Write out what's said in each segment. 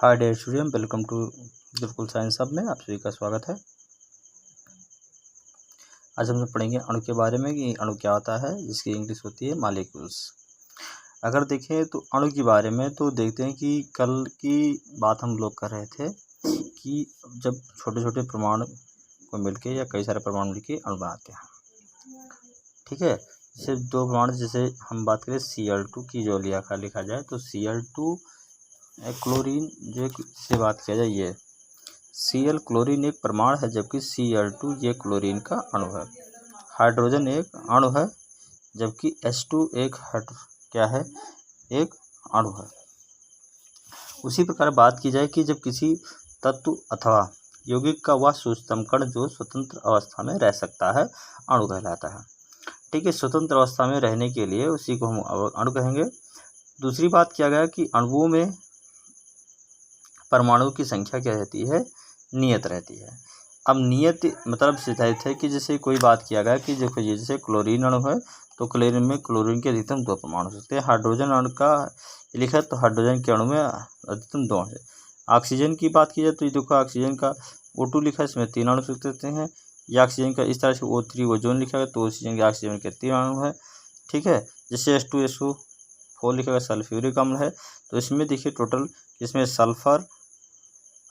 Hi dear student, welcome to Gurukul science hub में आप सभी का स्वागत है। आज हम लोग पढ़ेंगे अणु के बारे में कि अणु क्या होता है, जिसकी इंग्लिश होती है मॉलिक्यूल्स। अगर देखें तो अणु के बारे में तो देखते हैं कि कल की बात हम लोग कर रहे थे कि जब छोटे छोटे परमाणु को मिलके या कई सारे परमाणु मिलके अणु बनाते हैं, ठीक है। जैसे दो परमाणु, जैसे हम बात करें Cl2 की जो लिखा जाए तो Cl2 क्लोरीन जो से बात किया जाए, ये Cl क्लोरीन एक परमाणु है, जबकि Cl2 ये क्लोरीन का अणु है। हाइड्रोजन एक अणु है, जबकि H2 एक क्या है, एक अणु है। उसी प्रकार बात की जाए कि जब किसी तत्व अथवा यौगिक का वह सूक्ष्मतम कण जो स्वतंत्र अवस्था में रह सकता है, अणु कहलाता है। ठीक है, स्वतंत्र अवस्था में रहने के लिए उसी को हम अणु कहेंगे। दूसरी बात किया गया कि अणुओं में परमाणु की संख्या क्या रहती है, नियत रहती है। अब नियत मतलब सिद्धांत है कि जैसे कोई बात किया गया कि देखो ये जैसे क्लोरीन अणु है तो क्लोरीन में क्लोरीन के अधिकतम 2 परमाणु हो सकते हैं। हाइड्रोजन अणु का लिखा है तो हाइड्रोजन के अणु में अधिकतम 2 है। ऑक्सीजन की बात की जाए तो ये देखो ऑक्सीजन का O2 लिखा है, इसमें 3 अणु सकते हैं। या ऑक्सीजन का इस तरह से O3 ओजोन लिखा है तो ऑक्सीजन के 3 अणु है। ठीक है, जैसे H2SO4 लिखा है सल्फ्यूरिक अम्ल है, तो इसमें देखिए टोटल इसमें सल्फर,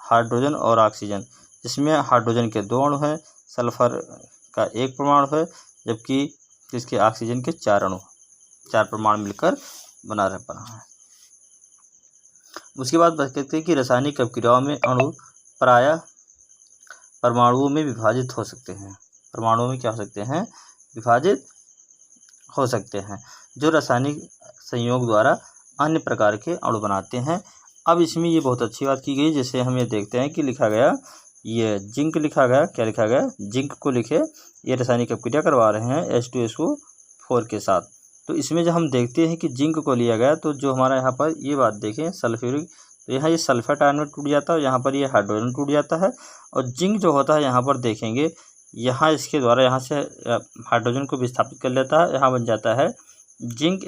हाइड्रोजन और ऑक्सीजन, जिसमें हाइड्रोजन के 2 अणु हैं, सल्फर का 1 परमाणु है, जबकि इसके ऑक्सीजन के 4 परमाणु मिलकर बना है। उसके बाद बात करते हैं कि रासायनिक अभिक्रियाओं में अणु प्रायः परमाणुओं में विभाजित हो सकते हैं। परमाणुओं में क्या हो सकते हैं, विभाजित हो सकते हैं, जो रासायनिक संयोग द्वारा अन्य प्रकार के अणु बनाते हैं। अब इसमें ये बहुत अच्छी बात की गई, जैसे हम ये देखते हैं कि लिखा गया ये जिंक लिखा गया, क्या लिखा गया, जिंक को लिखे, ये रासायनिक अभिक्रिया करवा रहे हैं H2SO4 के साथ। तो इसमें जब हम देखते हैं कि जिंक को लिया गया तो जो हमारा यहाँ पर ये बात देखें सल्फ्यूरिक, तो यहाँ ये सल्फेट आयन में टूट जाता है, यहाँ पर ये हाइड्रोजन टूट जाता है। और जिंक जो होता है यहाँ पर देखेंगे, यहाँ इसके द्वारा यहाँ से हाइड्रोजन को विस्थापित कर लेता है, यहाँ बन जाता है जिंक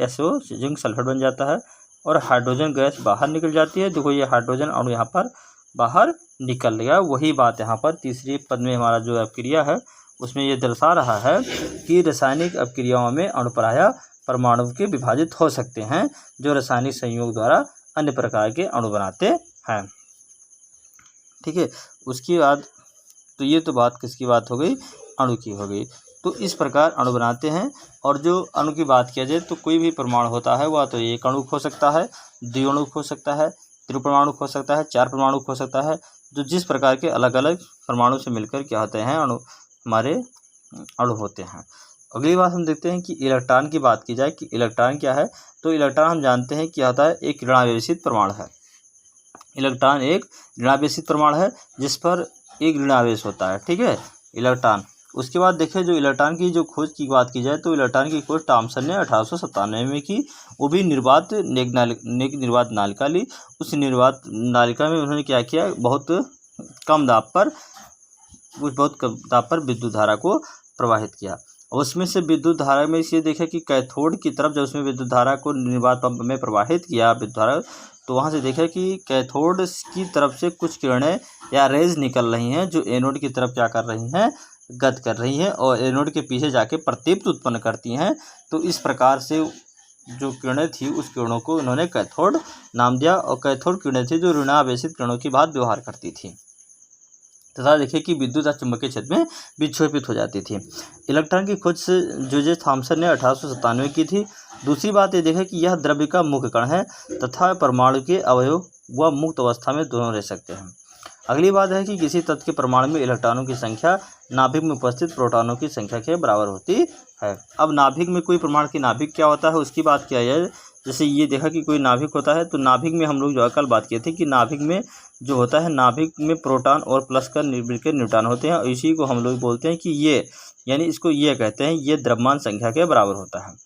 जिंक सल्फेट बन जाता है और हाइड्रोजन गैस बाहर निकल जाती है। देखो ये हाइड्रोजन अणु यहाँ पर बाहर निकल गया। वही बात यहाँ पर तीसरी पद में हमारा जो अभिक्रिया है उसमें ये दर्शा रहा है कि रासायनिक अभिक्रियाओं में अणु प्रायः परमाणु के विभाजित हो सकते हैं, जो रासायनिक संयोग द्वारा अन्य प्रकार के अणु बनाते हैं। ठीक है, उसके बाद तो ये तो बात किसकी बात हो गई, अणु की हो गई। तो इस प्रकार अणु बनाते हैं। और जो अणु की बात किया जाए तो कोई भी परमाणु होता है वह तो एक अणु हो सकता है, द्विअणु हो सकता है, त्रिपरमाणु हो सकता है, 4 परमाणु हो सकता है, जो जिस प्रकार के अलग अलग परमाणु से मिलकर क्या होते हैं, अणु हमारे अणु होते हैं। अगली बात हम देखते हैं कि इलेक्ट्रॉन की बात की जाए कि इलेक्ट्रॉन क्या है, तो इलेक्ट्रॉन हम जानते हैं क्या होता है, एक ऋणावेशित परमाणु है। इलेक्ट्रॉन एक ऋणावेशित परमाणु है जिस पर एक ऋणावेश होता है। ठीक है, इलेक्ट्रॉन। उसके बाद देखिए जो इलेक्ट्रॉन की जो खोज की बात की जाए तो इलेक्ट्रॉन की खोज थॉमसन ने 1897 में की। वो भी निर्वात नालिका ली। उस निर्वात नालिका में उन्होंने क्या किया, बहुत कम दाब पर विद्युत धारा को प्रवाहित किया। उसमें से विद्युत धारा में इसे देखा कि कैथोड की तरफ जब उसमें विद्युत धारा को निर्वात पंप में प्रवाहित किया विद्युत धारा, तो वहाँ से देखा कि कैथोड की तरफ से कुछ किरणें या रेज निकल रही हैं जो एनोड की तरफ क्या कर रही हैं, गति कर रही हैं और एनोड के पीछे जाके प्रदीप्त उत्पन्न करती हैं। तो इस प्रकार से जो किरणें थी उस किरणों को उन्होंने कैथोड नाम दिया। और कैथोड किरणें थी जो ऋणावेशित किरणों की बात व्यवहार करती थी तथा देखिए कि विद्युत चुंबकीय क्षेत्र में विक्षेपित हो जाती थी। इलेक्ट्रॉन की खोज से जो थॉमसन ने 1897 की थी। दूसरी बात ये देखें कि यह द्रव्य का मुख्य कण है तथा परमाणु के अवयव व मुक्त अवस्था में दोनों रह सकते हैं। अगली बात है कि किसी तत्व के परमाणु में इलेक्ट्रॉनों की संख्या नाभिक में उपस्थित प्रोटॉनों की संख्या के बराबर होती है। अब नाभिक में कोई परमाणु की नाभिक क्या होता है उसकी बात किया जाए, जैसे ये देखा कि कोई नाभिक होता है तो नाभिक में हम लोग जो कल बात किए थे कि नाभिक में जो होता है, नाभिक में प्रोटॉन और प्लस का मिलकर न्यूट्रॉन होते हैं और इसी को हम लोग बोलते हैं कि ये, यानी इसको ये कहते हैं, ये द्रव्यमान संख्या के बराबर होता है।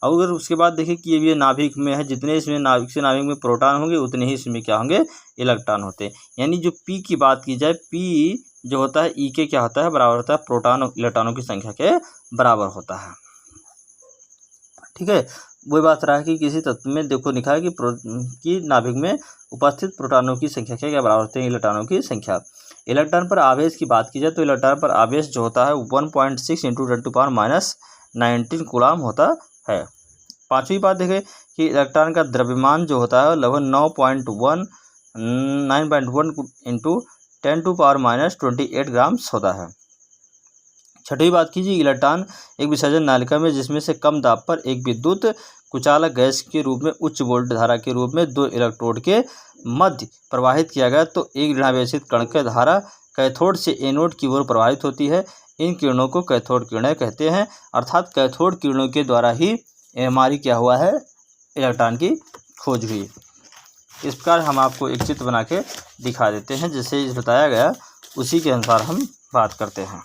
अगर उसके बाद देखिए कि ये नाभिक में है, जितने इसमें नाभिक में प्रोटॉन होंगे उतने ही इसमें क्या होंगे, इलेक्ट्रॉन होते हैं। यानी जो पी की बात की जाए, पी जो होता है ई के क्या होता है, बराबर होता है प्रोटॉन और इलेक्ट्रॉनों की संख्या के बराबर होता है। ठीक है, वही बात रहा कि किसी तत्व में देखो लिखा है कि नाभिक में उपस्थित प्रोटॉनों की संख्या क्या बराबर होते हैं इलेक्ट्रॉनों की संख्या। इलेक्ट्रॉन पर आवेश की बात की जाए तो इलेक्ट्रॉन पर आवेश जो होता है 1.6 × 10⁻⁻19 कूलाम होता है। पांचवी बात देखें कि इलेक्ट्रॉन का द्रव्यमान जो होता है लगभग 9.1 × 10⁻28 ग्राम्स होता है। छठवीं बात कीजिए इलेक्ट्रॉन एक विसर्जन नालिका में जिसमें से कम दाब पर एक विद्युत कुचालक गैस के रूप में उच्च वोल्ट धारा के रूप में 2 इलेक्ट्रोड के मध्य प्रवाहित किया गया तो एक ऋणावेशित कण की धारा कैथोड से एनोड की ओर प्रवाहित होती है। इन किरणों को कैथोड किरणें कहते हैं। अर्थात कैथोड किरणों के द्वारा ही हमारी क्या हुआ है इलेक्ट्रॉन की खोज हुई। इस प्रकार हम आपको एक चित्र बना के दिखा देते हैं जिसे बताया गया उसी के अनुसार हम बात करते हैं।